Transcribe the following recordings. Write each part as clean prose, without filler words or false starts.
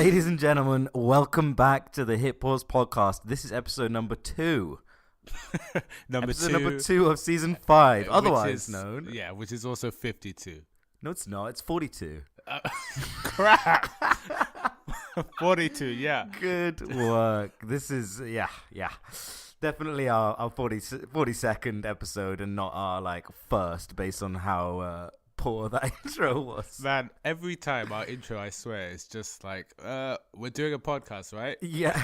Ladies and gentlemen, welcome back to the Hit Pause podcast. This is episode number 2. Number 2 of season 5, otherwise known. Yeah, which is also 52. No, it's not. It's 42. Crap. 42, yeah. Good work. This is, yeah. Definitely our 42nd episode and not our, first, based on how poor that intro was. Man, every time our intro, I swear, it's just like, we're doing a podcast, right? Yeah.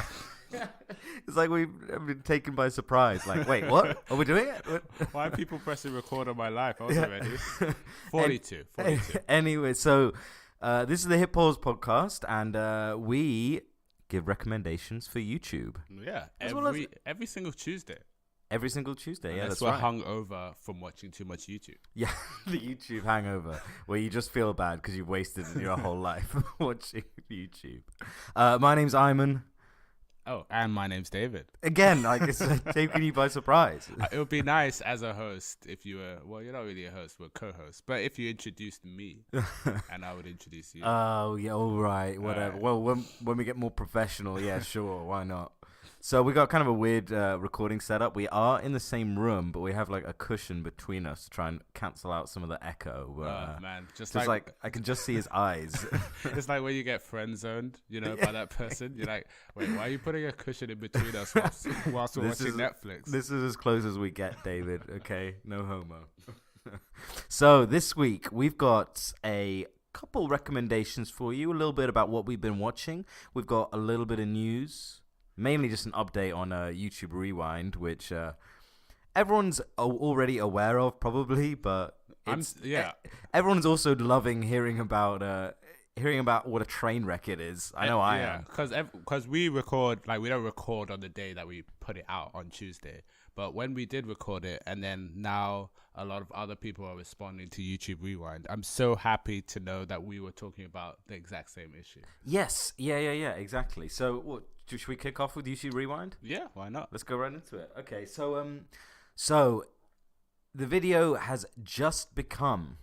It's like we've been taken by surprise. Like, wait, what? Are we doing it? Why are people pressing record on my life? I wasn't ready. 42. Anyway, so this is the Hit Pause podcast, and we give recommendations for YouTube. Yeah, every single Tuesday. Every single Tuesday, yeah, that's right. We're hungover from watching too much YouTube. Yeah, the YouTube hangover, where you just feel bad because you've wasted your whole life watching YouTube. My name's Ayman. Oh, and my name's David. Again, it's taking you by surprise. It would be nice as a host if you were, well, you're not really a host, we're co-host, but if you introduced me, and I would introduce you. Oh, yeah, all right, whatever. Right. Well, when we get more professional, yeah, sure, why not? So we got kind of a weird recording setup. We are in the same room, but we have a cushion between us to try and cancel out some of the echo. Man, just like I can just see his eyes. It's like when you get friend zoned, by that person. You're like, wait, why are you putting a cushion in between us whilst we're watching Netflix? This is as close as we get, David. Okay, no homo. So this week we've got a couple recommendations for you. A little bit about what we've been watching. We've got a little bit of news. Mainly just an update on YouTube Rewind, which everyone's already aware of, probably, but everyone's also loving hearing about what a train wreck it is. I know I am. Because we record, we don't record on the day that we put it out on Tuesday, but when we did record it, and then now a lot of other people are responding to YouTube Rewind, I'm so happy to know that we were talking about the exact same issue. Yes, yeah, exactly. So should we kick off with YouTube Rewind? Yeah, why not? Let's go right into it. Okay, so the video has just become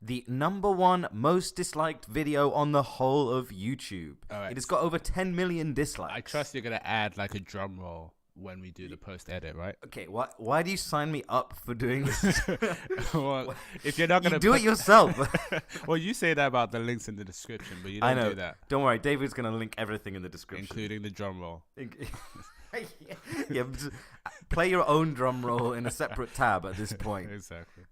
the number 1 most disliked video on the whole of YouTube. Right. It has got over 10 million dislikes. I trust you're going to add a drum roll when we do the post-edit, right? Okay, why do you sign me up for doing this? Well, if you're not going to do it yourself. Well, you say that about the links in the description, but you don't do that. Don't worry, David's going to link everything in the description. Including the drum roll. Yeah, play your own drum roll in a separate tab at this point. Exactly.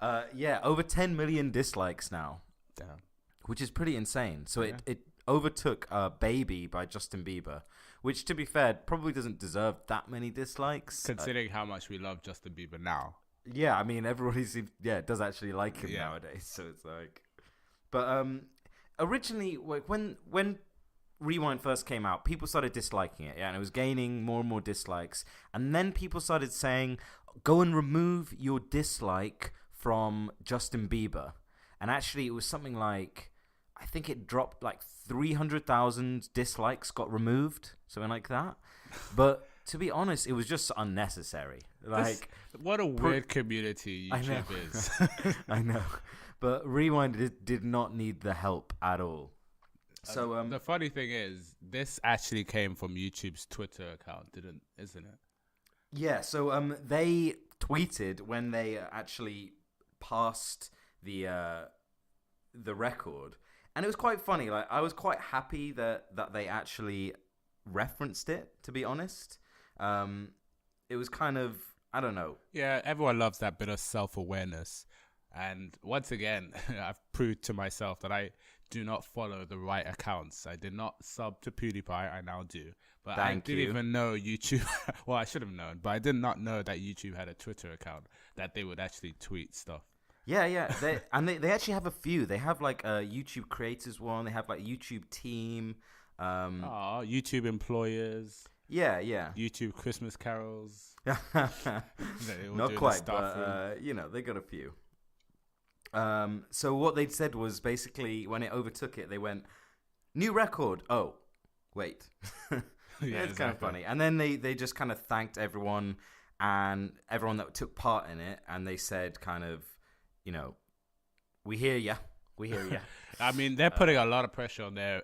Over 10 million dislikes now. Damn. Which is pretty insane. So it overtook Baby by Justin Bieber, which, to be fair, probably doesn't deserve that many dislikes. Considering how much we love Justin Bieber now. Yeah, I mean, everybody does actually like him nowadays. So it's but originally, when Rewind first came out, people started disliking it, and it was gaining more and more dislikes. And then people started saying, go and remove your dislike from Justin Bieber. And actually, it was something like, I think it dropped 300,000 dislikes got removed, something like that. But to be honest, it was just unnecessary. What a weird community YouTube is. I know. But Rewind did not need the help at all. So the funny thing is, this actually came from YouTube's Twitter account, isn't it? Yeah. So they tweeted when they actually passed the record. And it was quite funny. I was quite happy that they actually referenced it, to be honest. It was kind of, I don't know. Yeah, everyone loves that bit of self-awareness. And once again, I've proved to myself that I do not follow the right accounts. I did not sub to PewDiePie. I now do. But I didn't even know YouTube. Well, I should have known. But I did not know that YouTube had a Twitter account that they would actually tweet stuff. Yeah. They actually have a few. They have a YouTube creators one. They have YouTube team. YouTube employers. Yeah. YouTube Christmas carols. Not quite, but they got a few. So what they'd said was basically when it overtook it, they went, new record. Oh, wait. It's kind of funny. And then they just kind of thanked everyone and everyone that took part in it. And they said kind of, we hear ya. I mean, they're putting a lot of pressure on their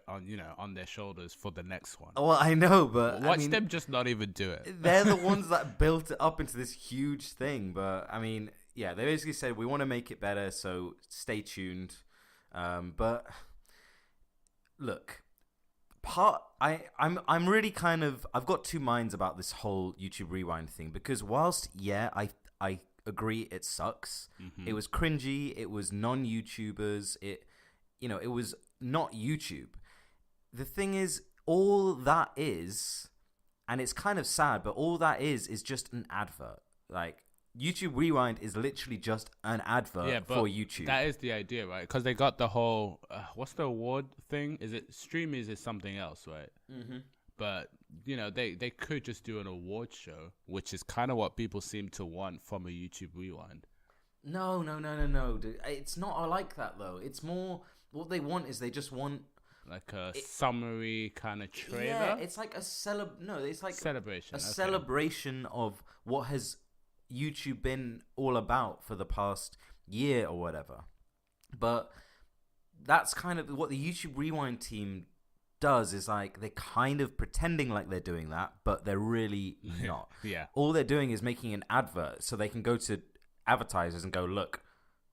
shoulders for the next one. Well, I know, but watch them just not even do it. They're the ones that built it up into this huge thing. But I mean, yeah, they basically said we want to make it better, so stay tuned. But look, I'm really kind of, I've got two minds about this whole YouTube Rewind thing, because whilst I agree it sucks. Mm-hmm. It was cringy. It was non-YouTubers. It was not YouTube. The thing is, all that is, and it's kind of sad, but all that is just an advert. Like, YouTube Rewind is literally just an advert for YouTube. That is the idea, right? Because they got the whole, what's the award thing? Is it Streamers is something else, right? Mm-hmm. But, they could just do an award show, which is kind of what people seem to want from a YouTube Rewind. No. Dude. It's not like that, though. It's more, what they want is they just want... Like a summary kind of trailer? Yeah, it's like a celebration. Celebration of what has YouTube been all about for the past year or whatever. But that's kind of what the YouTube Rewind team does, is like they're kind of pretending like they're doing that, but they're really not. Yeah. All they're doing is making an advert so they can go to advertisers and go, look,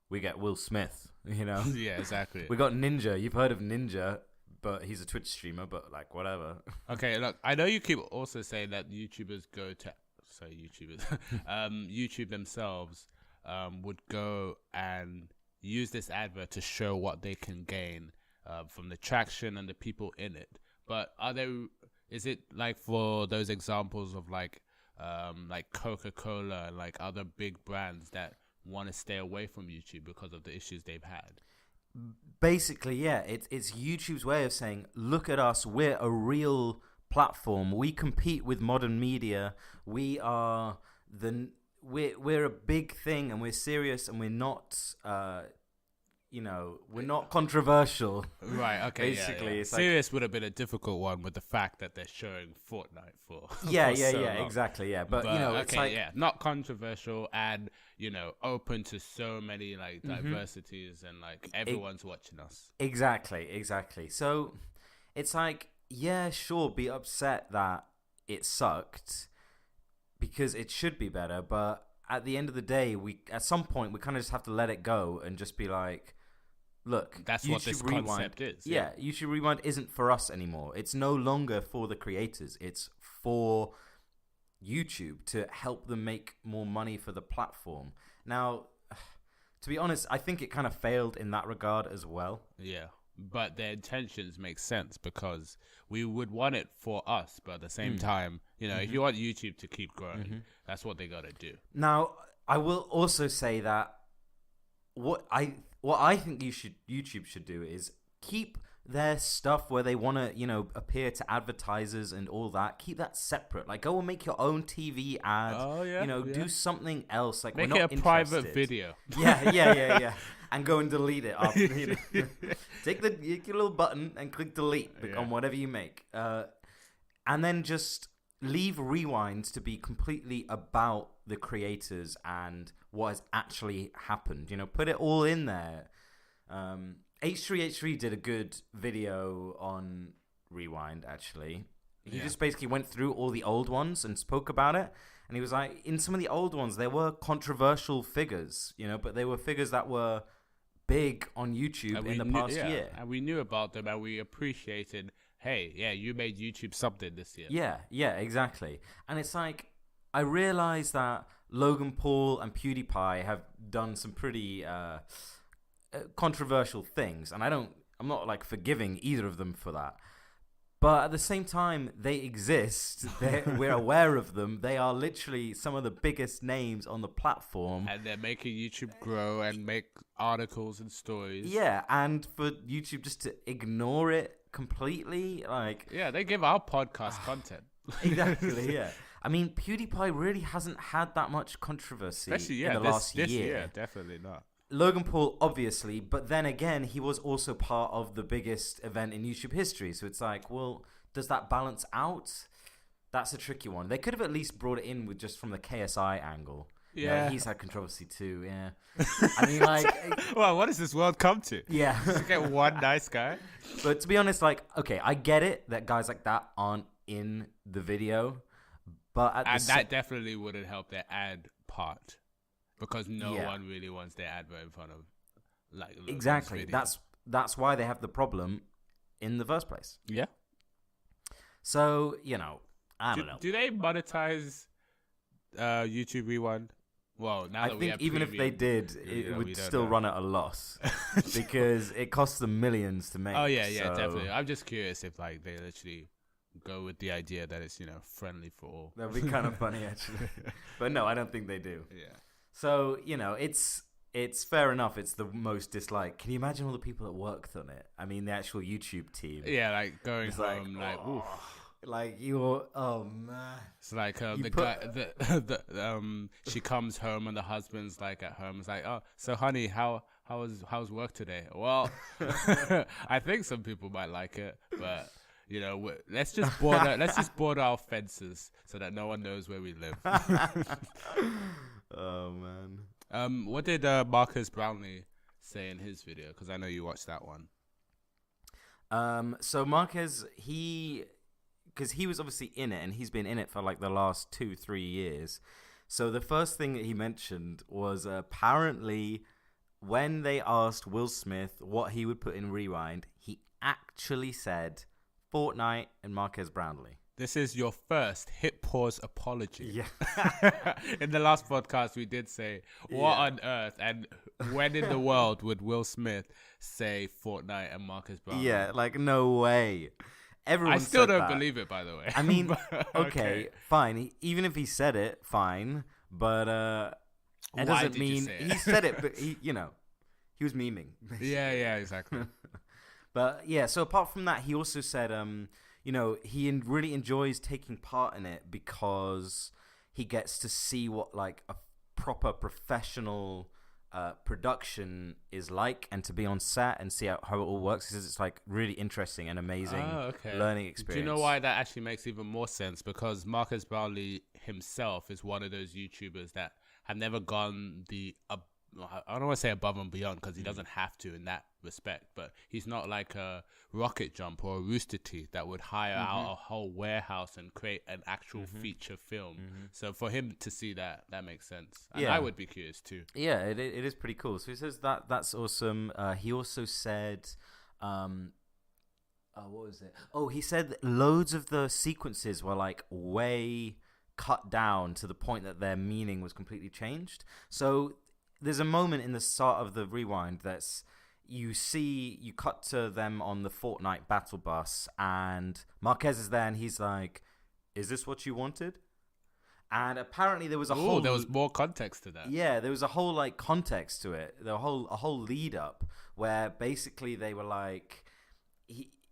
we get Will Smith, Yeah, exactly. We got Ninja. You've heard of Ninja, but he's a Twitch streamer, but like whatever. Okay, look, I know you keep also saying that YouTubers YouTube themselves would go and use this advert to show what they can gain from the traction and the people in it. But is it like for those examples of like Coca-Cola and like other big brands that want to stay away from YouTube because of the issues they've had? Basically, yeah, it's YouTube's way of saying, look at us, we're a real platform. We compete with modern media. We are we're a big thing, and we're serious, and we're not we're not controversial. Right, okay, basically. Yeah. It's serious would have been a difficult one with the fact that they're showing Fortnite for Yeah, so long. exactly, yeah. But it's okay, like not controversial and open to so many like diversities and like everyone's watching us. Exactly. So it's like, yeah, sure, be upset that it sucked because it should be better, but at the end of the day, at some point we kind of just have to let it go and just be like, look, that's YouTube what this Rewind, concept is. Yeah, YouTube Rewind isn't for us anymore. It's no longer for the creators. It's for YouTube to help them make more money for the platform. Now, to be honest, I think it kind of failed in that regard as well. Yeah, but their intentions make sense because we would want it for us, but at the same time, if you want YouTube to keep growing, that's what they got to do. Now, I will also say that what I think YouTube should do is keep their stuff where they want to, appear to advertisers and all that. Keep that separate. Like, go and make your own TV ad. Oh, yeah. Do something else. Like, make we're not it a interested. private video. Yeah. And go and delete it after. Take your little button and click delete on whatever you make. And then just leave Rewinds to be completely about the creators and what has actually happened. Put it all in there. H3H3 did a good video on Rewind, actually. He just basically went through all the old ones and spoke about it. And he was like, in some of the old ones, there were controversial figures, but they were figures that were big on YouTube in the past year. And we knew about them and we appreciated, hey, yeah, you made YouTube something this year. Yeah, exactly. And it's like, I realize that Logan Paul and PewDiePie have done some pretty controversial things, and I'm not like forgiving either of them for that. But at the same time, they exist. We're aware of them. They are literally some of the biggest names on the platform. And they're making YouTube grow and make articles and stories. Yeah, and for YouTube just to ignore it completely, like... Yeah, they give our podcast content. Exactly, yeah. I mean, PewDiePie really hasn't had that much controversy in the last year. This year, definitely not. Logan Paul, obviously, but then again, he was also part of the biggest event in YouTube history. So it's like, well, does that balance out? That's a tricky one. They could have at least brought it in with just from the KSI angle. Yeah. No, he's had controversy too. Yeah. I mean, like, well, what does this world come to? yeah. Just get one nice guy. But to be honest, like, okay, I get it that guys like that aren't in the video, but that definitely wouldn't help their ad part because no one really wants their advert in front of like exactly. That's why they have the problem in the first place. Yeah. So I don't know. Do they monetize YouTube Rewind? Well, now I that we think have even premium, if they did, it would still run at a loss because it costs them millions to make. Oh yeah, definitely. I'm just curious if like they literally go with the idea that it's friendly for all. That'd be kind of funny actually, but no, I don't think they do. Yeah. So it's fair enough. It's the most disliked. Can you imagine all the people that worked on it? I mean, the actual YouTube team. Yeah, like going home, like oof. Like you're, oh man. It's like she comes home and the husband's like at home. It's like, oh, so honey, how's work today? Well, I think some people might like it, but let's just border our fences so that no one knows where we live. Oh man. What did Marcus Brownlee say in his video? Because I know you watched that one. So Marquez, because he was obviously in it, and he's been in it for like the last 2-3 years. So the first thing that he mentioned was apparently when they asked Will Smith what he would put in Rewind, he actually said Fortnite and Marquez Brownlee. This is your first hit pause apology. Yeah. In the last podcast, we did say, what on earth and when in the world would Will Smith say Fortnite and Marcus Brownlee? Yeah, like no way. Everyone I still don't that. believe it, by the way. I mean, okay, fine. Even if he said it, fine. But it doesn't mean he said it. But he was memeing. Yeah, exactly. But yeah, so apart from that, he also said, he really enjoys taking part in it because he gets to see what like a proper professional production is like, and to be on set and see how it all works. He says it's like really interesting and amazing learning experience. Do you know why that actually makes even more sense? Because Marcus Brownlee himself is one of those YouTubers that have never gone I don't want to say above and beyond because he doesn't have to in that respect, but he's not like a Rocket Jump or a Rooster Teeth that would hire out a whole warehouse and create an actual feature film. So for him to see that makes sense. And I would be curious too. Yeah, it is pretty cool. So he says that's awesome. He also said, what was it? Oh, he said loads of the sequences were like way cut down to the point that their meaning was completely changed. So there's a moment in the start of the Rewind that's you cut to them on the Fortnite battle bus, and Marquez is there, and he's like, "Is this what you wanted?" And apparently there was there was more context to that. Yeah, there was a whole like context to it. A whole lead up where basically they were like,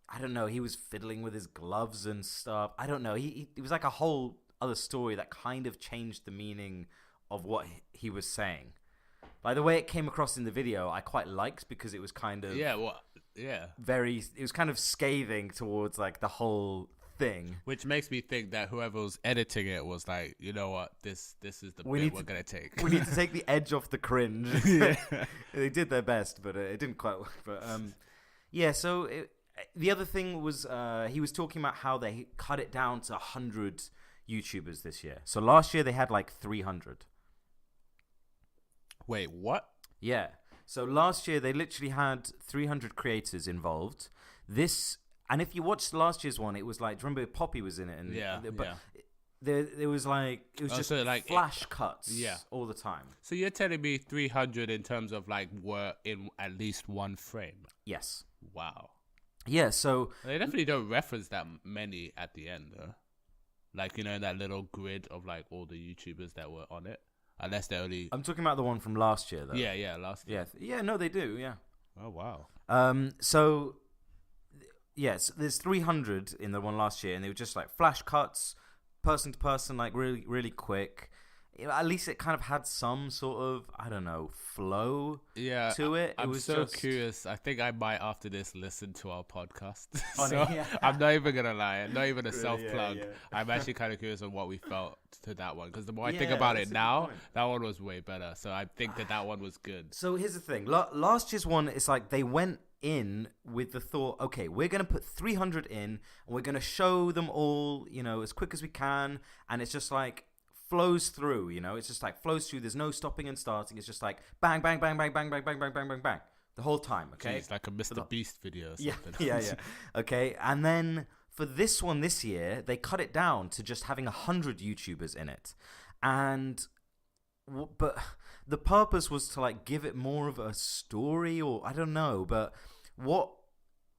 I don't know, he was fiddling with his gloves and stuff. I don't know. It was like a whole other story that kind of changed the meaning of what he was saying. Like the way it came across in the video, I quite liked because it was kind of it was kind of scathing towards like the whole thing. Which makes me think that whoever was editing it was like, you know what, this is the bit we're gonna take. We need to take the edge off the cringe. They did their best, but it didn't quite work. But so the other thing was he was talking about how they cut it down to 100 YouTubers this year. So last year they had like 300. Wait, what? Yeah. So last year they literally had 300 creators involved. And if you watched last year's one, it was like, do you remember Poppy was in it? And there was like, it was just like flash cuts all the time. So you're telling me 300 in terms of like were in at least one frame? Yes. Wow. Yeah, so they definitely don't reference that many at the end though. Like, that little grid of like all the YouTubers that were on it. Unless they're only... I'm talking about the one from last year, though. Yeah, last year. Yeah, no, they do, yeah. Oh, wow. So, yes, there's 300 in the one last year, and they were just like flash cuts, person to person, like really, really quick. at least it kind of had some sort of, I don't know, flow to it. I'm was so just curious. I think I might, after this, listen to our podcast. Oh, So yeah. I'm not even going to lie. Not even a self-plug. yeah. I'm actually kind of curious on what we felt to that one. Because the more I think Yeah, about that's it a good now, point. that one was way better. So I think that one was good. So here's the thing. Last year's one, it's like they went in with the thought, okay, we're going to put 300 in and we're going to show them all, as quick as we can. And it's just like flows through, it's just like flows through. There's no stopping and starting. It's just like bang, bang, bang, bang, bang, bang, bang, bang, bang, bang, bang. The whole time, okay? It's like a Mr. Beast video or something. Yeah. Okay, and then for this one this year, they cut it down to just having 100 YouTubers in it. But the purpose was to like give it more of a story, or I don't know, but what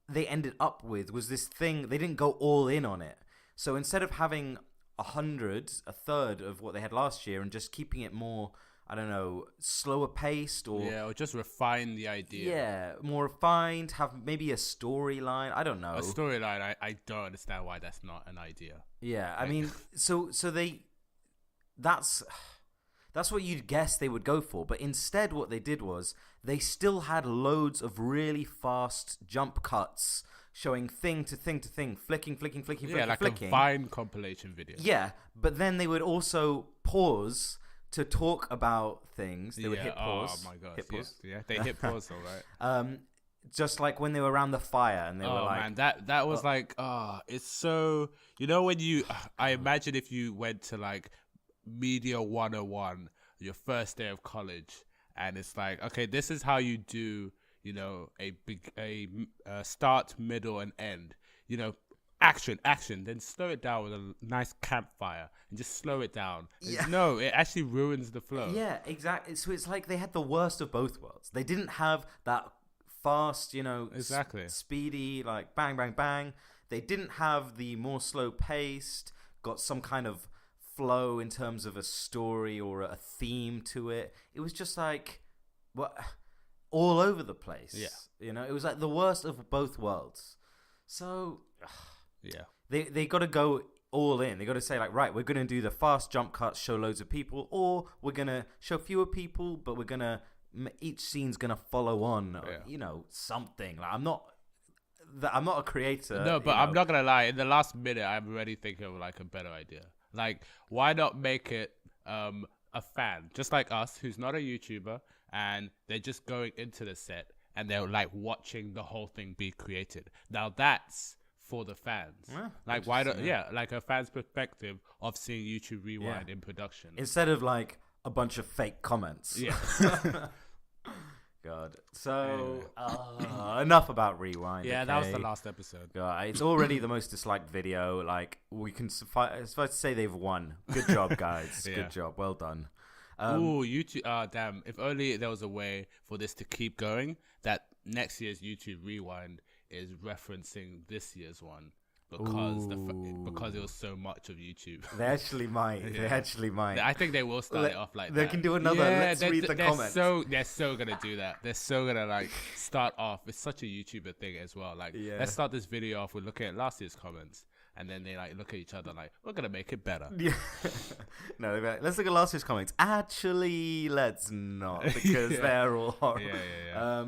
they ended up with was this thing. They didn't go all in on it. So instead of having 100, a third of what they had last year, and just keeping it more, I don't know, slower paced, or just refine the idea. Yeah, more refined. Have maybe a storyline. I don't know. A storyline. I don't understand why that's not an idea. Yeah, I mean, so they, that's what you'd guess they would go for, but instead what they did was they still had loads of really fast jump cuts showing thing to thing to thing, flicking, like flicking. A Vine compilation video. Yeah, but then they would also pause to talk about things. They would hit pause. Oh my god! Hit pause. Yeah, they hit pause, all right. Just like when they were around the fire and they were like, man, that was it's so, when I imagine if you went to like Media 101, your first day of college, and it's like, okay, this is how you do, a start, middle, and end, action, then slow it down with a nice campfire and just slow it down. Yeah. No, it actually ruins the flow. Yeah, exactly. So it's like they had the worst of both worlds. They didn't have that fast, exactly speedy, like bang, bang, bang. They didn't have the more slow paced, got some kind of flow in terms of a story or a theme to it. It was just like, all over the place. Yeah. It was like the worst of both worlds. So, yeah, they got to go all in. They got to say like, right, we're going to do the fast jump cuts, show loads of people, or we're going to show fewer people, but we're going to, each scene's going to follow on, something. Like I'm not a creator. No, but I'm not going to lie. In the last minute, I'm already thinking of like a better idea. Like, why not make it a fan, just like us, who's not a YouTuber, and they're just going into the set and they're like watching the whole thing be created. Now that's for the fans. Yeah, like, why don't, like a fan's perspective of seeing YouTube Rewind in production. Instead of like a bunch of fake comments. Yeah. God. So, enough about Rewind. Yeah, okay? that was the last episode. God, it's already the most disliked video. Like, we can suffice to say they've won. Good job, guys. Yeah. Good job. Well done. YouTube. Damn. If only there was a way for this to keep going, that next year's YouTube Rewind is referencing this year's one. Because it was so much of YouTube. They actually might. Yeah. They actually might. I think they will start it off like they that. They can do another. Let's read the comments. They're so gonna do that. They're so gonna like start off. It's such a YouTuber thing as well. Like, let's start this video off with looking at last year's comments, and then they like look at each other like, we're gonna make it better. Yeah. No, they'd be like, let's look at last year's comments. Actually, let's not, because they're all horrible. Yeah.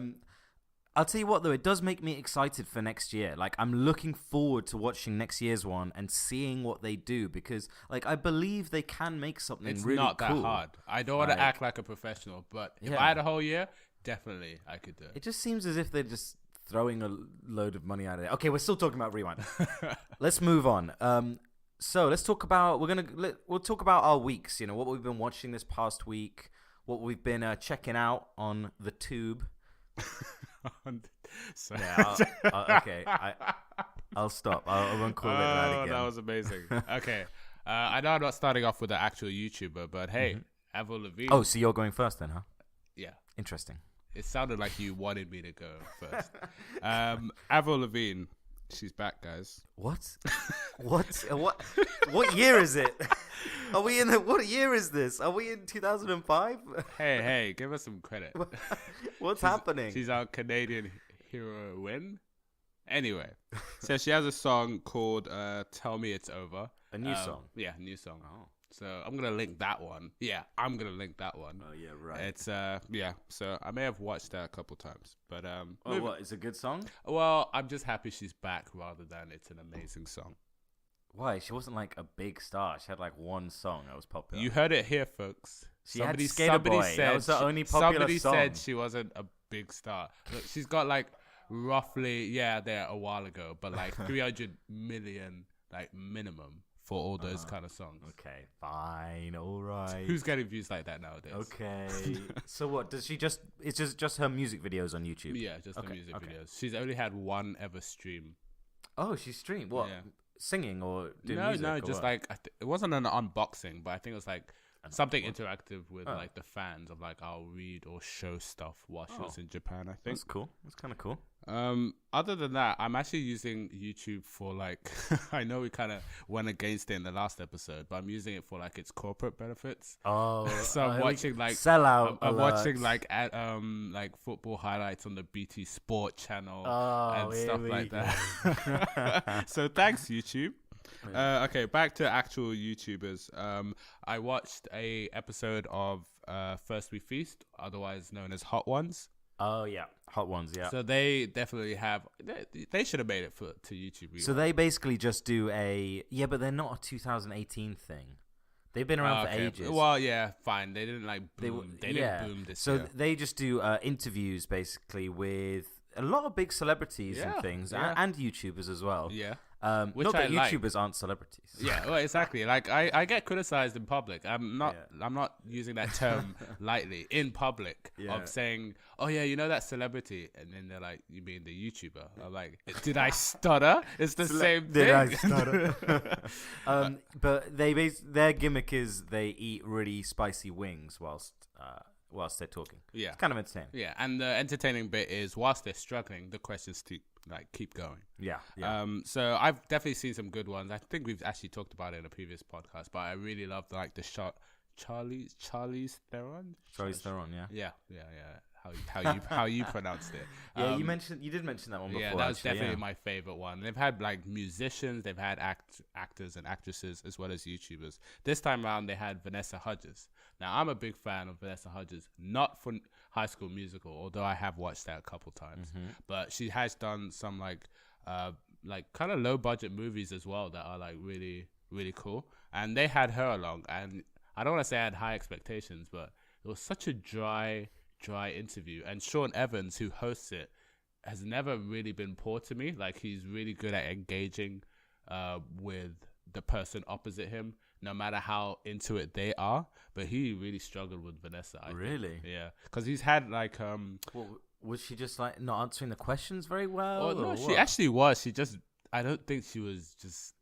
I'll tell you what, though, it does make me excited for next year. Like, I'm looking forward to watching next year's one and seeing what they do, because, like, I believe they can make something really cool. It's not that hard. I don't want to act like a professional, but if I had a whole year, definitely I could do it. It just seems as if they're just throwing a load of money at it. Okay, we're still talking about Rewind. Let's move on. So let's talk about, we'll talk about our weeks, what we've been watching this past week, what we've been checking out on the tube. Okay. I'll stop. I won't call it that again. That was amazing. Okay. I know I'm not starting off with an actual YouTuber, but hey, Avril Lavigne. Oh, so you're going first then, huh? Yeah. Interesting. It sounded like you wanted me to go first. Avril Lavigne, she's back, guys. What? What year is it? Are we in what year is this? Are we in 2005? Hey, give us some credit. What's happening? She's our Canadian heroine. Anyway, so she has a song called "Tell Me It's Over." A new song. Yeah, new song. Oh. So I'm gonna link that one. Yeah, I'm gonna link that one. Oh yeah, right. It's yeah. So I may have watched that a couple times, but Oh, what? It's a good song. Well, I'm just happy she's back rather than it's an amazing song. Why? She wasn't like a big star. She had like one song that was popular. You heard it here, folks. Somebody said that was the only popular somebody song. said she wasn't a big star. Look, she's got like roughly there a while ago, but like 300 million like minimum for all those kind of songs. Okay, fine, all right. Who's getting views like that nowadays? Okay. So what does she just? It's just her music videos on YouTube. Yeah, just the music videos. She's only had one ever stream. Oh, she streamed what? Yeah. Singing or doing music? No, just like it wasn't an unboxing, but I think it was like something interactive with like the fans of like I'll read or show stuff while she was in Japan. I think that's cool. That's kind of cool. Other than that, I'm actually using YouTube for like I know we kind of went against it in the last episode, but I'm using it for like its corporate benefits. Oh, so I'm watching like sellout. I'm watching like football highlights on the BT Sport channel and stuff like that. So thanks, YouTube. Okay, back to actual YouTubers. I watched a episode of First We Feast, otherwise known as Hot Ones. Oh yeah, Hot Ones. Yeah. So they definitely have. They should have made it to YouTube. So they basically just do but they're not a 2018 thing. They've been around for ages. Well, yeah, fine. They didn't like boom. They didn't boom this year. So they just do interviews basically with a lot of big celebrities and things, and YouTubers as well. Yeah. Which not that YouTubers aren't celebrities. Yeah, well, exactly. Like I get criticized in public. I'm not using that term lightly in public of saying, "Oh yeah, you know that celebrity," and then they're like, "You mean the YouTuber?" I'm like, "Did I stutter? It's the same thing." Did I stutter? But their gimmick is they eat really spicy wings whilst they're talking. Yeah, it's kind of entertaining. Yeah, and the entertaining bit is whilst they're struggling, the questions keep going. Yeah. So I've definitely seen some good ones. I think we've actually talked about it in a previous podcast, but I really love like the shot Charlize Theron. Charlize Theron, yeah. Yeah. How you pronounced it? Yeah, you did mention that one before. Yeah, that was definitely my favorite one. They've had like musicians, they've had actors and actresses as well as YouTubers. This time around, they had Vanessa Hudgens. Now I'm a big fan of Vanessa Hudgens, not for High School Musical, although I have watched that a couple times. But she has done some like kind of low budget movies as well that are like really really cool. And they had her along, and I don't want to say I had high expectations, but it was such a dry interview. And Sean Evans, who hosts it, has never really been poor to me. Like he's really good at engaging with the person opposite him, no matter how into it they are. But he really struggled with Vanessa. I think. Yeah, because he's had like was she just like not answering the questions very well? Oh no, she actually was. She just, I don't think she was just,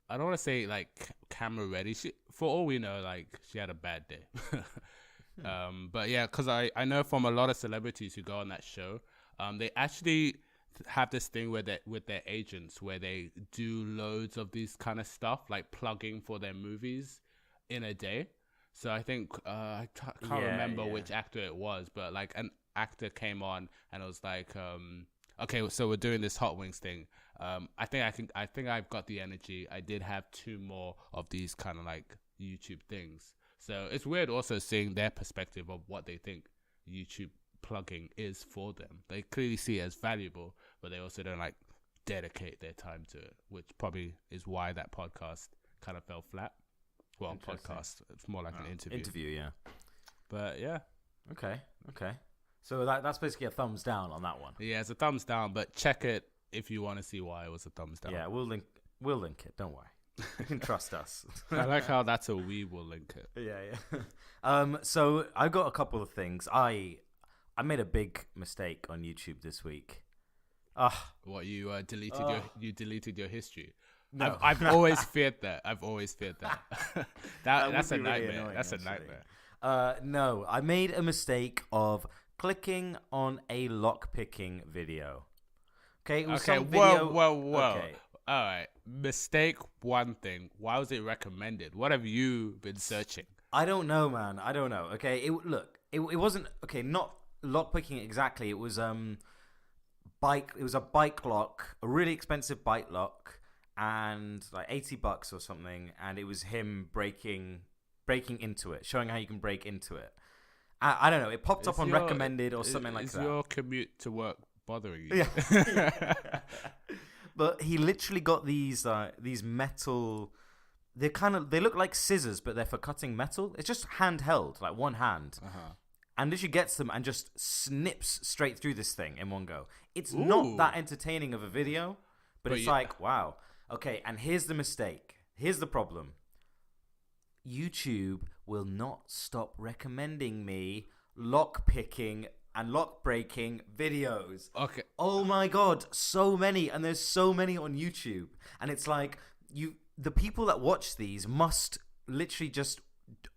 I don't want to say like camera ready. She, for all we know, like she had a bad day. But yeah, because I know from a lot of celebrities who go on that show, they actually have this thing with their agents where they do loads of these kind of stuff, like plugging for their movies in a day. So I think I can't remember which actor it was, but like an actor came on and it was like, okay, so we're doing this Hot Wings thing. I think I've got the energy. I did have 2 more of these kind of like YouTube things. So it's weird also seeing their perspective of what they think YouTube plugging is for them. They clearly see it as valuable, but they also don't like dedicate their time to it, which probably is why that podcast kind of fell flat. Well, podcast, it's more like an interview. Interview, yeah. But yeah. Okay. So that's basically a thumbs down on that one. Yeah, it's a thumbs down, but check it if you want to see why it was a thumbs down. Yeah, we'll link it, don't worry. You can trust us. I like how that's a we will link it. Yeah. So I got a couple of things. I made a big mistake on YouTube this week. What, you deleted your history? No. I've always feared that. That's a nightmare. Really annoying, that's a actually. nightmare. No, I made a mistake of clicking on a lockpicking video. Okay, it was some video. Whoa. Okay. All right. Mistake one thing. Why was it recommended? What have you been searching? I don't know, man. I don't know. Okay, it wasn't not lockpicking exactly. It was It was a bike lock, a really expensive bike lock, and like $80 or something, and it was him breaking into it, showing how you can break into it. I don't know. It popped up on recommended or something like that. Is your commute to work bothering you? Yeah. But he literally got these metal. They look like scissors, but they're for cutting metal. It's just handheld, like one hand, and literally gets them and just snips straight through this thing in one go. It's not that entertaining of a video, but it's like, wow. Okay, and here's the mistake. Here's the problem. YouTube will not stop recommending me lock picking and lock breaking videos. Okay. Oh my god, so many, and there's so many on YouTube, and it's like the people that watch these must literally just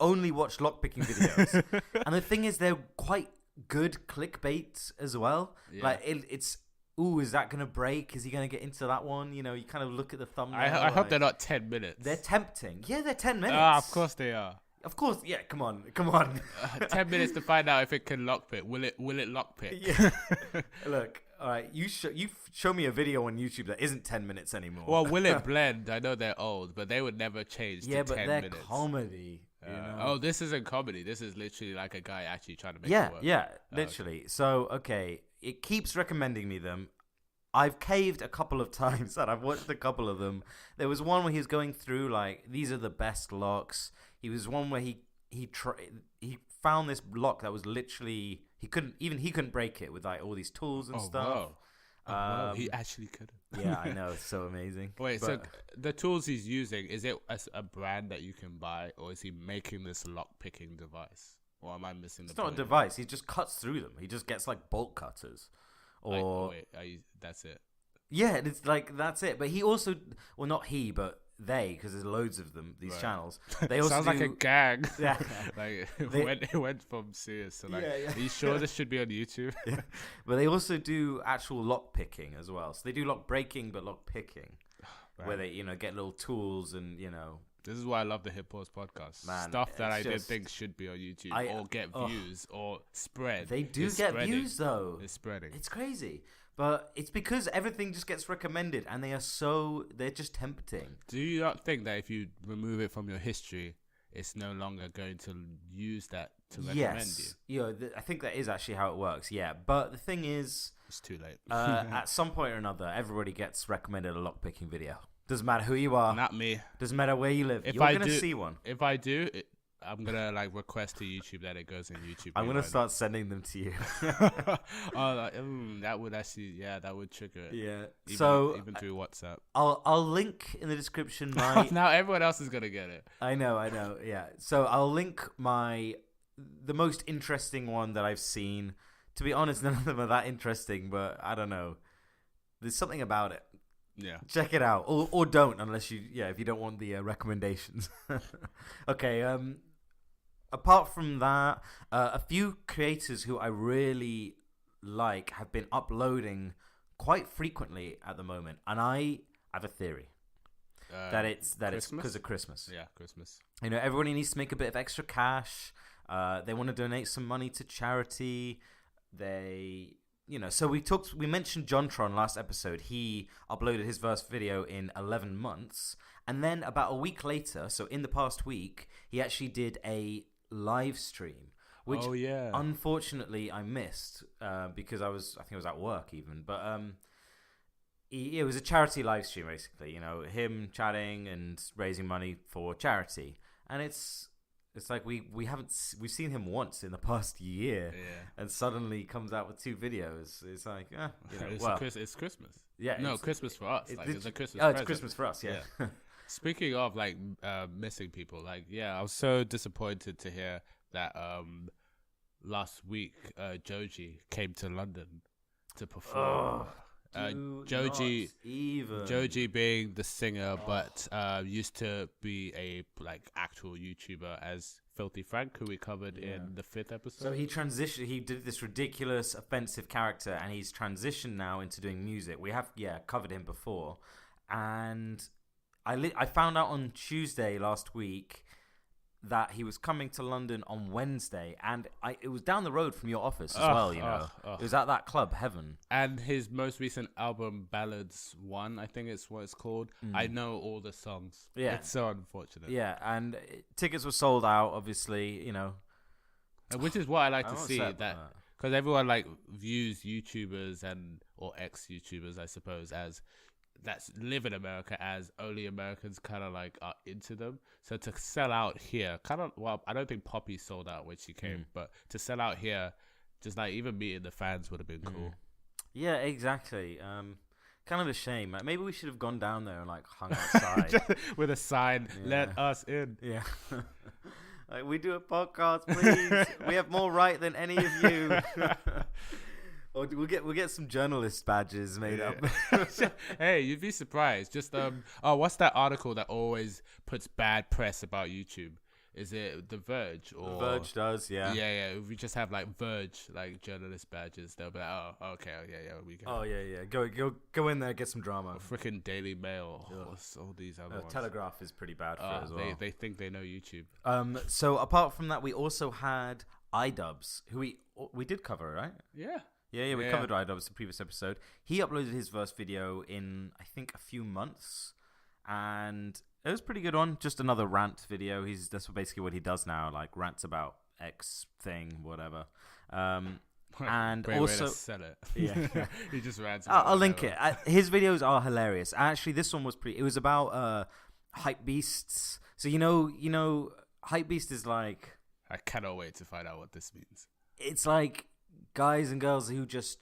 only watch lock picking videos. And the thing is, they're quite good clickbait as well. Yeah. Like it's. Ooh, is that going to break? Is he going to get into that one? You know, you kind of look at the thumbnail. I hope they're not 10 minutes. They're tempting. Yeah, they're 10 minutes. Of course they are. Of course, yeah, come on. 10 minutes to find out if it can lockpick. Will it lockpick? Yeah. Look, all right, you show me a video on YouTube that isn't 10 minutes anymore. Well, will it blend? I know they're old, but they would never change to 10 minutes. Yeah, but they're comedy. You know? Oh, this isn't comedy. This is literally like a guy actually trying to make it work. Yeah, literally. So, okay, it keeps recommending me them. I've caved a couple of times and I've watched a couple of them. There was one where he was going through like, these are the best locks. He was one where he found this lock that was literally he couldn't break it with like all these tools and stuff. Wow. He actually couldn't. Yeah, I know, it's so amazing. Wait, so the tools he's using, is it a brand that you can buy, or is he making this lock picking device? Or am I missing It's not a device. He just cuts through them. He just gets like bolt cutters. Or that's it. Yeah, it's like that's it. But he also, well, not he, but they, because there's loads of them. These channels. They also sounds like a gag. Yeah, like it went from serious to like. Yeah. Are you sure this should be on YouTube? Yeah. But they also do actual lock picking as well. So they do lock breaking, but lock picking, where they get little tools and This is why I love the Hip Pause podcast. Man, stuff that I didn't think should be on YouTube or get views or spread. They do get views though. It's spreading. It's crazy. But it's because everything just gets recommended and they're just tempting. Do you not think that if you remove it from your history, it's no longer going to use that to recommend you? Yes. I think that is actually how it works, yeah. But the thing is... It's too late. At some point or another, everybody gets recommended a lockpicking video. Doesn't matter who you are. Not me. Doesn't matter where you live. You're going to see one. If I do, I'm going to request to YouTube that it goes in YouTube. I'm going to start sending them to you. That would actually, that would trigger it. Yeah. Even through WhatsApp. I'll link in the description my... Now everyone else is going to get it. I know. Yeah. So I'll link the most interesting one that I've seen. To be honest, none of them are that interesting, but I don't know. There's something about it. Yeah. Check it out. Or don't, unless if you don't want the recommendations. Okay. Apart from that, a few creators who I really like have been uploading quite frequently at the moment, and I have a theory that it's because of Christmas. Yeah, Christmas. Everybody needs to make a bit of extra cash. They want to donate some money to charity. So we mentioned JonTron last episode. He uploaded his first video in 11 months. And then about a week later, so in the past week, he actually did a live stream, which unfortunately I missed because I think I was at work even. But it was a charity live stream, basically. Him chatting and raising money for charity. And it's like we've seen him once in the past year, and suddenly comes out with 2 videos. It's like, it's Christmas. Yeah, Christmas for us. It's a Christmas. Oh, it's Christmas for us. Yeah. Speaking of missing people, I was so disappointed to hear that last week Joji came to London to perform. Joji being the singer, but used to be a actual YouTuber as Filthy Frank, who we covered in the 5th episode. So he transitioned. He did this ridiculous, offensive character, and he's transitioned now into doing music. We have covered him before, and I found out on Tuesday last week that he was coming to London on Wednesday, and it was down the road from your office as well, you know. It was at that club, Heaven. And his most recent album, Ballads 1, I think it's what it's called. I know all the songs. Yeah. It's so unfortunate. Yeah, and tickets were sold out, obviously, you know. Which is what I like to see, that because everyone like views YouTubers or ex-YouTubers, I suppose, as that live in America as only Americans kind of like are into them. So to sell out here, I don't think Poppy sold out when she came, but to sell out here, just like even meeting the fans would have been cool. Yeah, exactly. Kind of a shame. Like, maybe we should have gone down there and like hung outside with a sign, "Let us in." Yeah. Like, we do a podcast, please. We have more right than any of you. Or we'll get some journalist badges made up. Hey, you'd be surprised. Just what's that article that always puts bad press about YouTube? Is it The Verge? Or The Verge does, yeah. Yeah. If we just have like Verge, like journalist badges, they'll be like, oh, okay, we can. Oh yeah. Go in there, get some drama. Freaking Daily Mail, all these other ones. Telegraph is pretty bad for it as well. They think they know YouTube. So apart from that, we also had iDubbbz, who we did cover, right? Yeah. Yeah, we covered iDubbbz in the previous episode. He uploaded his first video in, I think, a few months, and it was a pretty good one. Just another rant video. That's basically what he does now, like rants about X thing, whatever. And Great also way to sell it. Yeah. He just rants. I'll link it. His videos are hilarious. Actually, this one was pretty. It was about hype beasts. So you know, hype beast is like. I cannot wait to find out what this means. It's like guys and girls who just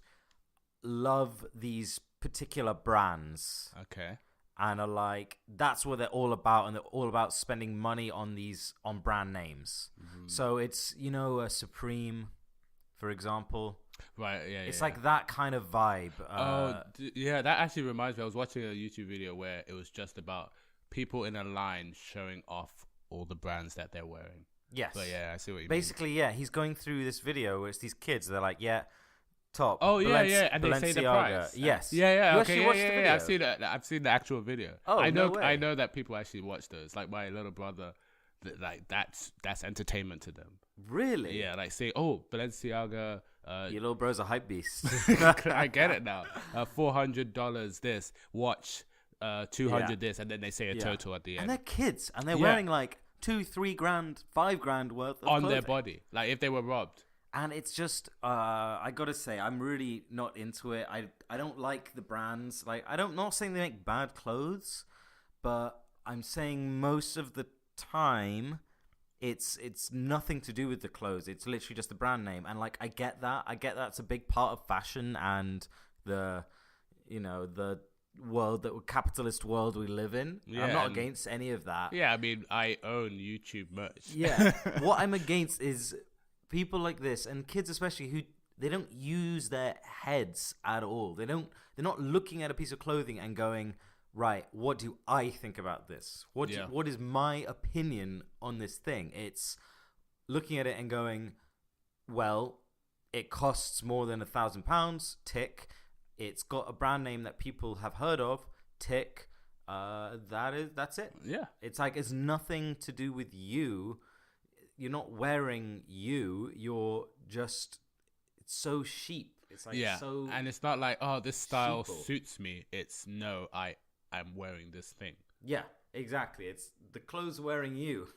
love these particular brands. Okay. And are like, that's what they're all about, and they're all about spending money on brand names. Mm-hmm. So it's, Supreme, for example. Right, yeah. It's like that kind of vibe. That actually reminds me. I was watching a YouTube video where it was just about people in a line showing off all the brands that they're wearing. Yes. But yeah, I see what you Basically, mean. Yeah, he's going through this video where it's these kids. They're like, top. Oh, yeah, and they say the price. Yes. Yeah, you okay, watched the video? I've seen the actual video. Oh, I know. No way. I know that people actually watch those. Like my little brother, that's entertainment to them. Really? Yeah, like say, Balenciaga. Your little bro's a hype beast. I get it now. $400 this watch, $200 this, and then they say a total at the end. And they're kids, and they're wearing like $2-3 grand, $5 grand worth of on clothing. Their body, like if they were robbed. And it's just, I gotta say, I'm really not into it. I don't like the brands. Like, not saying they make bad clothes, but I'm saying most of the time, it's nothing to do with the clothes. It's literally just the brand name. And like, I get that. It's a big part of fashion and the world, the capitalist world we live in. Yeah, I'm not against any of that. Yeah, I mean, I own YouTube merch. Yeah, what I'm against is people like this, and kids especially, who they don't use their heads at all. They're not looking at a piece of clothing and going, right, what do I think about this? What is my opinion on this thing? It's looking at it and going, well, it costs more than £1,000, tick. It's got a brand name that people have heard of, tick. That's it. Yeah. It's like, it's nothing to do with you. You're not wearing you. You're just, it's so cheap. It's like so. And it's not like, this style sheeple. Suits me. It's no, I'm wearing this thing. Yeah, exactly. It's the clothes wearing you.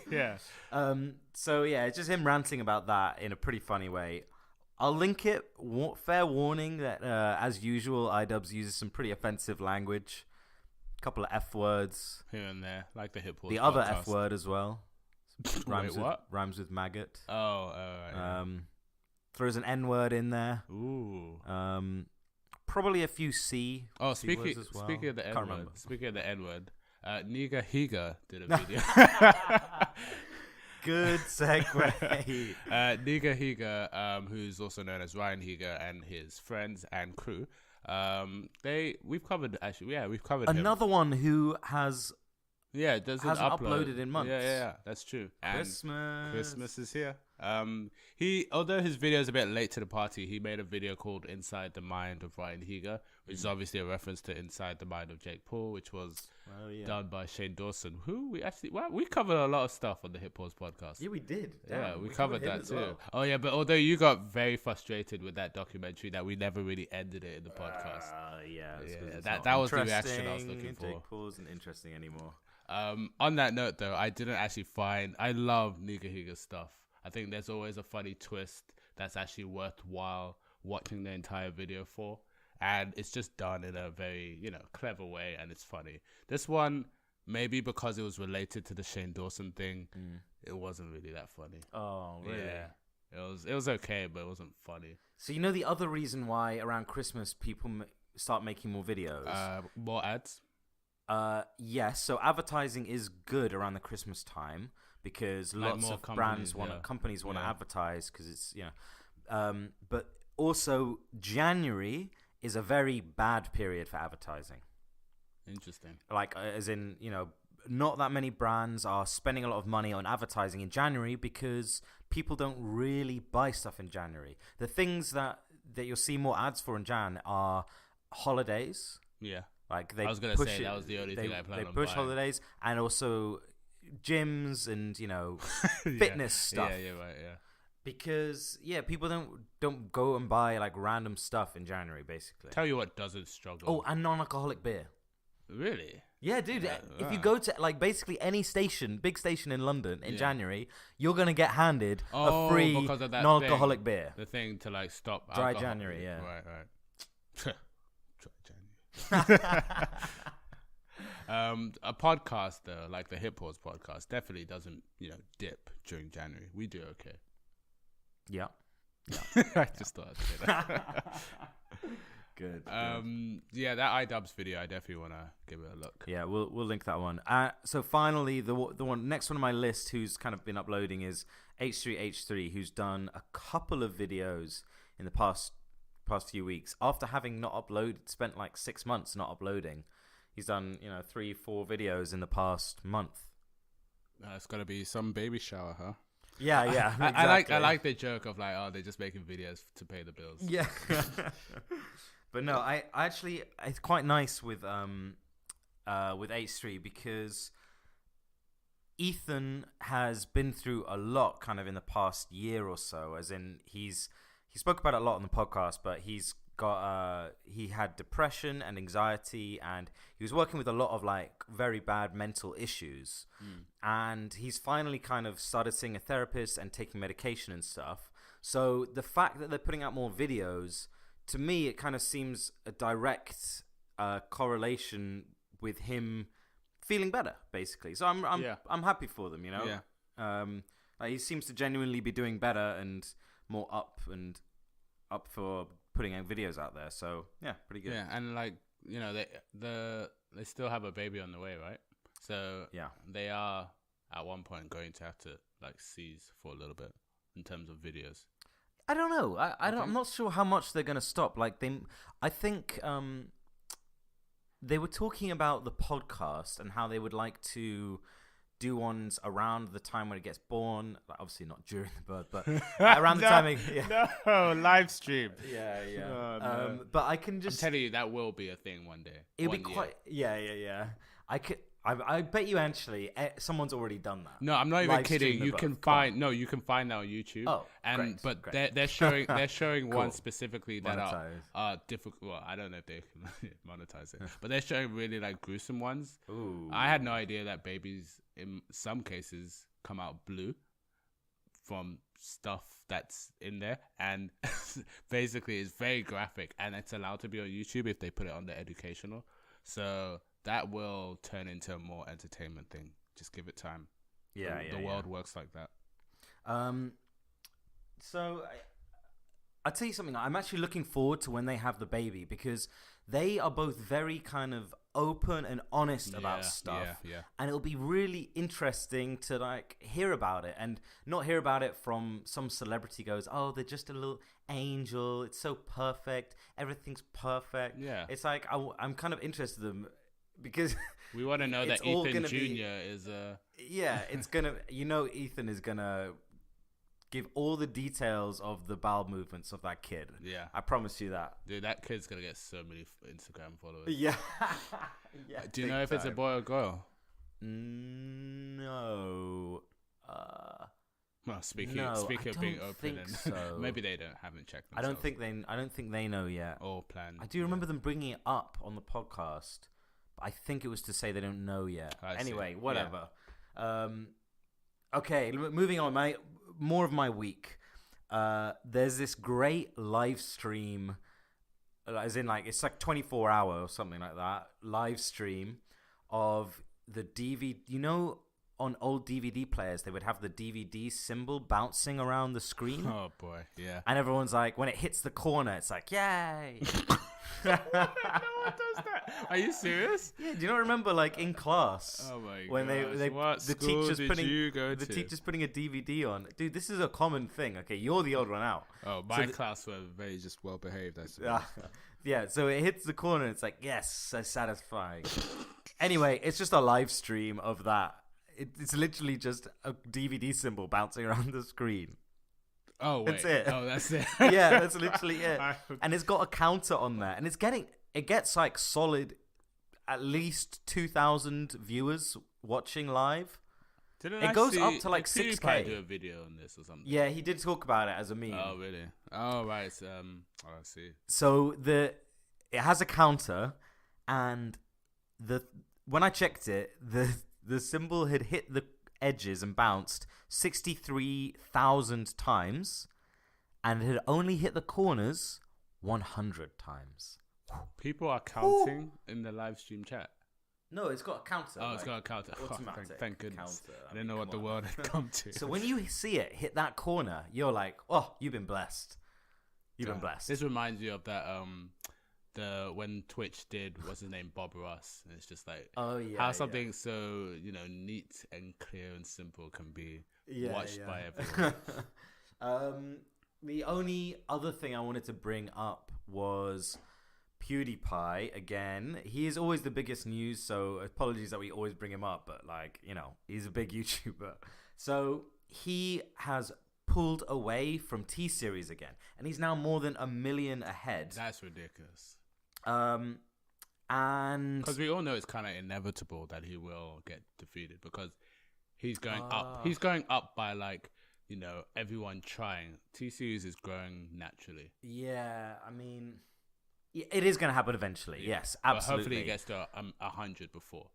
Yeah. So yeah, it's just him ranting about that in a pretty funny way. I'll link it. Fair warning that, as usual, iDubbbz uses some pretty offensive language. A couple of F words. Here and there, like the hip hop. The other F word as well. Rhymes with maggot. Oh, throws an N word in there. Ooh. Probably a few C. Speaking as well. Speaking of the N word. Speaking of the N word, Niga Higa did a video. Good segue. Niga Higa, who's also known as Ryan Higa, and his friends and crew. We've covered another him. One who has. Yeah, hasn't uploaded in months. Yeah, that's true. And Christmas is here. Although his video is a bit late to the party, he made a video called "Inside the Mind of Ryan Higa," which is obviously a reference to "Inside the Mind of Jake Paul," which was done by Shane Dawson, who we covered a lot of stuff on the Hip Pause podcast. Yeah, we did. Yeah, we covered that too. Well. Oh yeah, but although you got very frustrated with that documentary, that we never really ended it in the podcast. That was the reaction I was looking for. Jake Paul isn't interesting anymore. On that note, though, I didn't actually I love Niga Higa's stuff. I think there's always a funny twist that's actually worthwhile watching the entire video for. And it's just done in a very, clever way, and it's funny. This one, maybe because it was related to the Shane Dawson thing, it wasn't really that funny. Oh, really? Yeah. It was okay, but it wasn't funny. So the other reason why around Christmas people start making more videos? More ads? Yes. So advertising is good around the Christmas time because lots of companies want to advertise because it's but also January is a very bad period for advertising. Interesting. Like as in not that many brands are spending a lot of money on advertising in January because people don't really buy stuff in January. The things that you'll see more ads for in Jan are holidays. Yeah. Like they I was gonna say that was the only thing I planned on buying. They push holidays and also gyms and fitness stuff. Yeah, right, yeah. Because people don't go and buy like random stuff in January, basically. Tell you what doesn't struggle. Oh, and non-alcoholic beer. Really? Yeah, dude. If you go to like basically any big station in London in January, you're gonna get handed a free non-alcoholic beer. The thing to like stop dry alcohol. January, yeah. Right. Dry January. A podcast though, like the Hip Pause podcast, definitely doesn't dip during January. We do okay. Yeah. I just thought I'd say that. Good. Yeah, that iDubbbz video, I definitely want to give it a look. Yeah, we'll link that one. So finally, the next one on my list who's kind of been uploading is H3H3, who's done a couple of videos in the past few weeks after having spent like 6 months not uploading. He's done 3-4 videos in the past month. It's got to be some baby shower, huh? Yeah, exactly. I like the joke of like, they're just making videos to pay the bills. Yeah. But no, I actually, it's quite nice with H3 because Ethan has been through a lot kind of in the past year or so, as in he spoke about it a lot on the podcast, but he's got he had depression and anxiety, and he was working with a lot of like very bad mental issues, and he's finally kind of started seeing a therapist and taking medication and stuff. So the fact that they're putting out more videos, to me it kind of seems a direct correlation with him feeling better, basically. So I'm happy for them, Like he seems to genuinely be doing better and more up for putting out videos out there. So yeah, pretty good. Yeah, and like they still have a baby on the way, right? So yeah, they are at one point going to have to like cease for a little bit in terms of videos. I don't know. I'm not sure how much they're going to stop. Like I think they were talking about the podcast and how they would like to do ones around the time when it gets born. Like, obviously not during the birth, but around the time. No, live stream. Yeah. Oh, no. But I can just I'm telling you that will be a thing one day. It'll be quite. Yeah. I bet you actually someone's already done that. No, I'm not even kidding. You can find that on YouTube. Oh, great. But they're showing cool. One specifically that are difficult. Well, I don't know if they can monetize it, but they're showing really like gruesome ones. Ooh. I had no idea that babies in some cases come out blue from stuff that's in there, and basically it's very graphic, and it's allowed to be on YouTube if they put it on the educational. So that will turn into a more entertainment thing. Just give it time. Yeah, the world works like that. So I'll tell you something. I'm actually looking forward to when they have the baby, because they are both very kind of open and honest about stuff. Yeah. And it'll be really interesting to like hear about it, and not hear about it from some celebrity goes, oh, they're just a little angel. It's so perfect. Everything's perfect. Yeah. It's like I'm kind of interested in them. Because we want to know that Ethan Jr. is yeah, it's gonna Ethan is gonna give all the details of the bowel movements of that kid. Yeah. I promise you that. Dude, that kid's going to get so many Instagram followers. Yeah. Yeah. Do you know if it's a boy or girl? No. Well, speaking No, of being open, think and so. maybe they haven't checked I themselves. don't think they know yet. Or planned. I do remember them bringing it up on the podcast, but I think it was to say they don't know yet. Anyway, whatever. Yeah. Okay, moving on. More of my week. There's this great live stream, as in like it's like 24 hour or something like that, live stream of the DVD. You know, on old DVD players, they would have the DVD symbol bouncing around the screen. Oh boy, yeah. And everyone's like, when it hits the corner, it's like, yay. No one does that. Are you serious? Yeah. Do you not remember, like in class, Oh my when gosh. the teacher's putting a DVD on? Dude, this is a common thing. Okay, you're the old one out. Oh, my class were very just well behaved. I suppose. Yeah. So it hits the corner. It's like, yes, so satisfying. Anyway, it's just a live stream of that. It's literally just a DVD symbol bouncing around the screen. Oh, wait. That's it. Oh, that's it. Yeah, that's literally it. And it's got a counter on there, and it gets like solid, at least 2,000 viewers watching live. It goes up to like 6K. PewDiePie do a video on this or something? Yeah, he did talk about it as a meme. Oh, really? Oh, right. I see. So it has a counter, and when I checked it, the symbol had hit the edges and bounced 63,000 times, and it had only hit the corners 100 times. People are counting in the live stream chat. No, it's got a counter. Oh, it's got a counter. Automatic. Thank goodness. Counter. I didn't know what the world had come to. So when you see it hit that corner, you're like, oh, you've been blessed. You've been blessed. This reminds you of that when Twitch did, what's his name, Bob Ross, and it's just like, how something so neat and clear and simple can be watched by everyone. The only other thing I wanted to bring up was PewDiePie. Again, he is always the biggest news, so apologies that we always bring him up, but he's a big YouTuber. So he has pulled away from T-Series again, and he's now more than 1 million ahead. That's ridiculous. And because we all know it's kind of inevitable that he will get defeated, because he's going up. He's going up by everyone trying. T-Series is growing naturally. Yeah, I mean, it is going to happen eventually. Yeah. Yes, absolutely. But hopefully it gets to 100 before.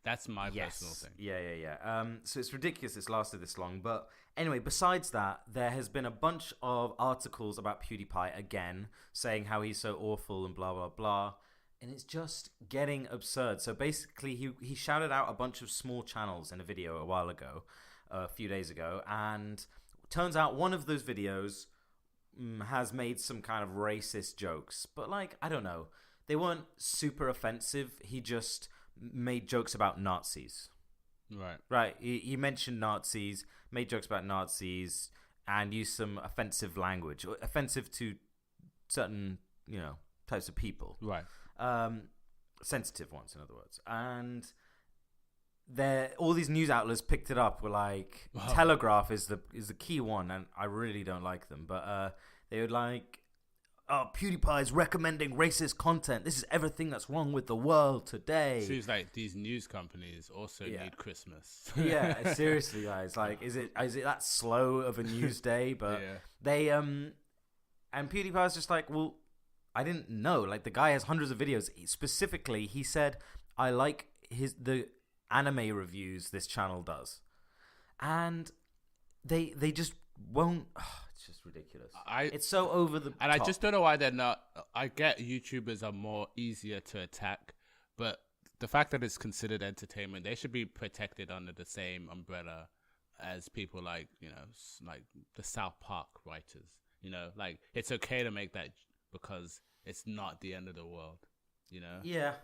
That's my personal thing. Yeah. So it's ridiculous it's lasted this long. But anyway, besides that, there has been a bunch of articles about PewDiePie again, saying how he's so awful and blah, blah, blah. And it's just getting absurd. So basically, he shouted out a bunch of small channels in a video a few days ago. And turns out one of those videos has made some kind of racist jokes, but I don't know, they weren't super offensive. He just made jokes about Nazis. Right. He mentioned Nazis, made jokes about Nazis, and used some offensive language, offensive to certain types of people. Right. Sensitive ones, in other words. And all these news outlets picked it up. Were like, wow. Telegraph is the key one, and I really don't like them. But they were like, "Oh, PewDiePie is recommending racist content. This is everything that's wrong with the world today." Seems like these news companies also need Christmas. Yeah, seriously, guys. Like, is it that slow of a news day? But they and PewDiePie's just like, well, I didn't know. Like, the guy has hundreds of videos. Specifically, he said, I like the anime reviews this channel does, and they just won't. It's just ridiculous. It's so over the top. I just don't know why they're not. I get YouTubers are more easier to attack, but the fact that it's considered entertainment, they should be protected under the same umbrella as people like the South Park writers. Like, it's okay to make that because it's not the end of the world. Yeah.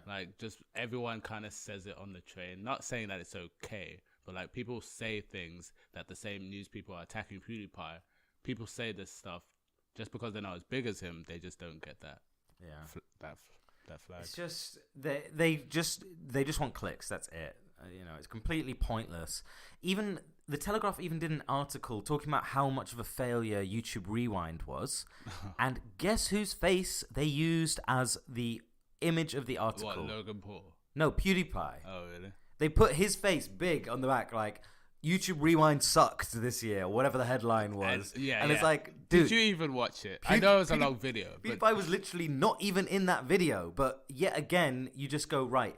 Like, just everyone kind of says it on the train. Not saying that it's okay, but like, people say things that the same news people are attacking PewDiePie. People say this stuff just because they're not as big as him. They just don't get that. Yeah. That flag. It's just they just want clicks. That's it. it's completely pointless. Even the Telegraph even did an article talking about how much of a failure YouTube Rewind was, and guess whose face they used as the image of the article? What, Logan Paul? No, PewDiePie. Oh, really? They put his face big on the back, like, YouTube Rewind sucked this year, or whatever the headline was. And it's like, dude. Did you even watch it? I know it was a long video. PewDiePie was literally not even in that video. But yet again, you just go, right,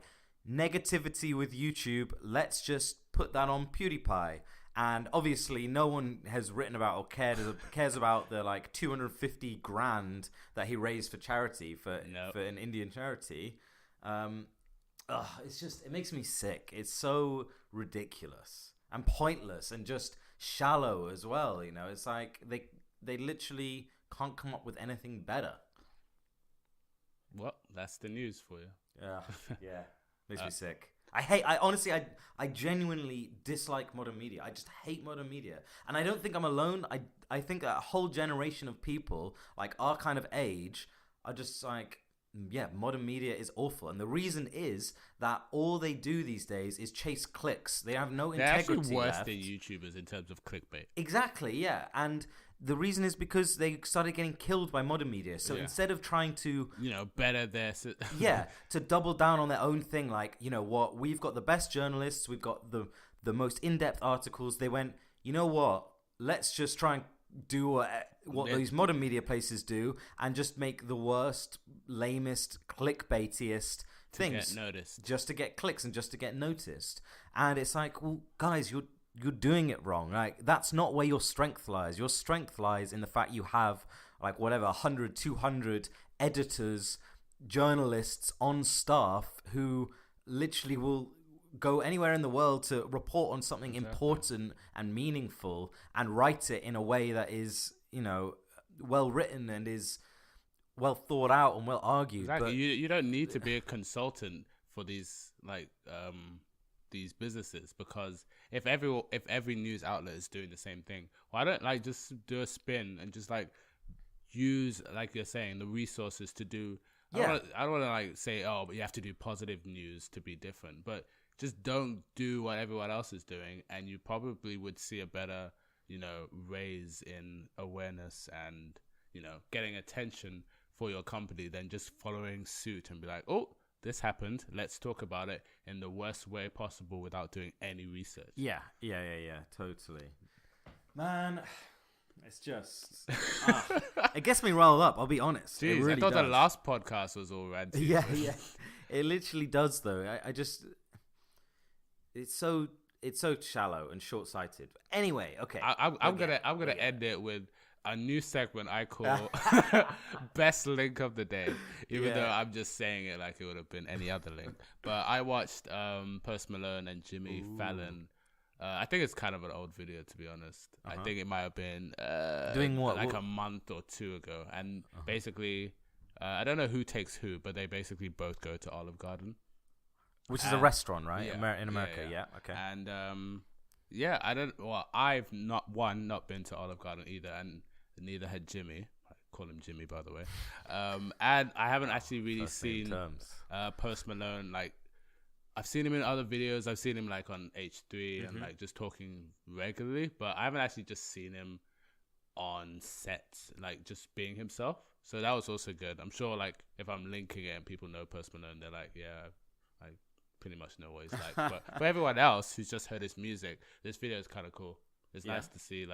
negativity with YouTube, let's just put that on PewDiePie. And obviously, no one has written about or cares about the like 250 grand that he raised for charity for an Indian charity. It makes me sick. It's so ridiculous and pointless and just shallow as well. It's like they literally can't come up with anything better. Well, that's the news for you. Yeah, makes me sick. I genuinely dislike modern media. I just hate modern media. And I don't think I'm alone. I think a whole generation of people, like our kind of age, are just like, yeah, modern media is awful. And the reason is that all they do these days is chase clicks. They have no integrity. They're actually worse left. than YouTubers in terms of clickbait. Exactly, yeah. And the reason is because they started getting killed by modern media. So instead of trying to... better their... to double down on their own thing, like, you know what, we've got the best journalists, we've got the most in-depth articles. They went, you know what, let's just try and do what these modern media places do and just make the worst, lamest, clickbaitiest things. To get noticed. Just to get clicks and just to get noticed. And it's like, well, guys, you're doing it wrong. Like, that's not where your strength lies. Your strength lies in the fact you have, like, whatever, 100, 200 editors, journalists on staff who literally will go anywhere in the world to report on something important and meaningful and write it in a way that is, well written and is well thought out and well argued. Exactly. But you don't need to be a consultant for these these businesses, because if every news outlet is doing the same thing, why don't just do a spin and just use, like you're saying, the resources to do. I don't want to say, but you have to do positive news to be different, but just don't do what everyone else is doing, and you probably would see a better, raise in awareness and, getting attention for your company than just following suit and be like, oh, this happened, let's talk about it in the worst way possible without doing any research. Yeah, totally. Man, it's just... it gets me riled up, I'll be honest. Jeez, really I thought does. the last podcast was all ranty. Yeah. It literally does, though. I just... It's so shallow and short-sighted. Anyway, okay. I'm gonna end it with a new segment I call Best Link of the Day, even though I'm just saying it like it would have been any other link. But I watched Post Malone and Jimmy Fallon. I think it's kind of an old video, to be honest. I think it might have been doing what? Like a month or two ago. And basically, I don't know who takes who, but they basically both go to Olive Garden. Which is a restaurant, right? Yeah, in America, yeah. Okay. And I've not been to Olive Garden either, and neither had Jimmy. I call him Jimmy, by the way. And I haven't actually really seen Post Malone. Like, I've seen him in other videos. I've seen him on H3 and just talking regularly, but I haven't actually just seen him on set, just being himself. So that was also good. I'm sure if I'm linking it and people know Post Malone, they're like, yeah, I pretty much know what he's like. But for everyone else who's just heard his music, this video is kind of cool. It's nice to see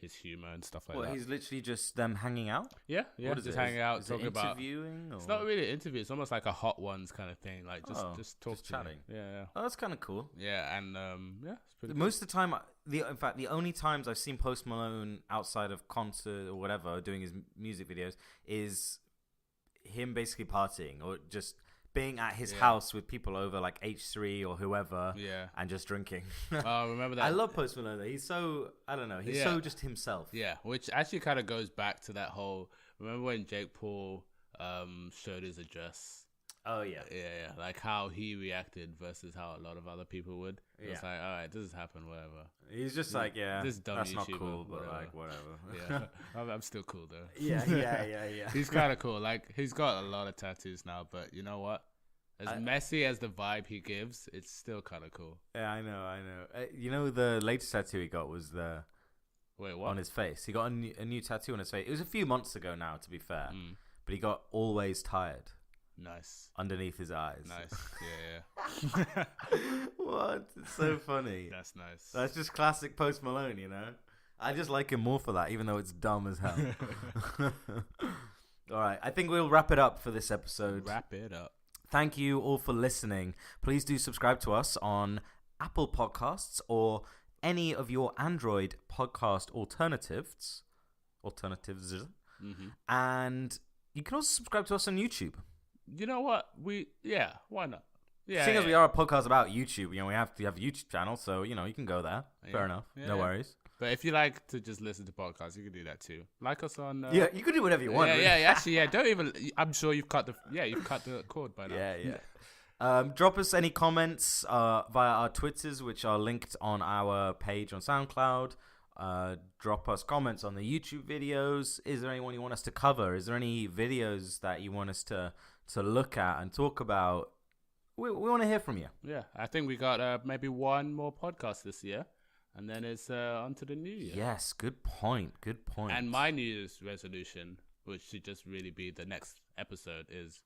his humor and stuff like that. He's literally just them hanging out? Yeah. What is just hanging out, is talking about interviewing. Or? It's not really an interview. It's almost like a Hot Ones kind of thing. Just talk, just chatting. Yeah. Oh, that's kind of cool. Yeah, and it's pretty. Most of the time, in fact, the only times I've seen Post Malone outside of concert or whatever, doing his music videos, is him basically partying or just being at his house with people over, like H3 or whoever, and just drinking. Remember that? I love Post Malone. He's so, I don't know, he's so just himself. Yeah, which actually kind of goes back to that whole, remember when Jake Paul showed his address? Oh, yeah. Yeah, like how he reacted versus how a lot of other people would. It's like, all right, this has happened, whatever. He's just like, this dumb that's YouTuber, not cool, but whatever. Yeah, I'm still cool though. Yeah. He's kind of cool. He's got a lot of tattoos now, but you know what? As messy as the vibe he gives, it's still kind of cool. Yeah, I know. You know, the latest tattoo he got was Wait, what? on his face. He got a new tattoo on his face. It was a few months ago now, to be fair. But he got always tired. Nice. Underneath his eyes. Nice. Yeah. What? It's so funny. That's nice. That's just classic Post Malone, you know? I just like him more for that, even though it's dumb as hell. All right. I think we'll wrap it up for this episode. Wrap it up. Thank you all for listening. Please do subscribe to us on Apple Podcasts or any of your Android podcast alternatives. And you can also subscribe to us on YouTube. You know what? Why not? Yeah. Seeing as we are a podcast about YouTube, you know, we have to have a YouTube channel, so you know, you can go there. Fair enough. Yeah. No worries. But if you like to just listen to podcasts, you can do that too. Like us on. Yeah, you can do whatever you want. Yeah, really. Actually, yeah. Don't even. I'm sure you've cut the cord by now. Yeah. Drop us any comments via our Twitters, which are linked on our page on SoundCloud. Drop us comments on the YouTube videos. Is there anyone you want us to cover? Is there any videos that you want us to look at and talk about? We want to hear from you. Yeah, I think we got maybe one more podcast this year, and then it's on to the new year. Yes, good point. And my New Year's resolution, which should just really be the next episode, is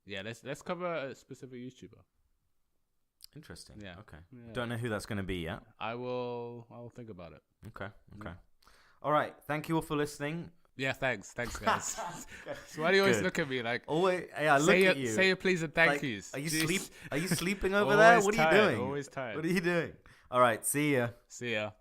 let's cover a specific YouTuber. Interesting. Yeah. Okay. Yeah. Don't know who that's going to be yet. I will think about it. Okay. All right. Thank you all for listening. Yeah, thanks guys. So why do you always look at me like? Always, yeah, look at you. Say your please and thank yous. Are you sleeping over there? What are you doing? Always tired. What are you doing? All right. See ya. See ya.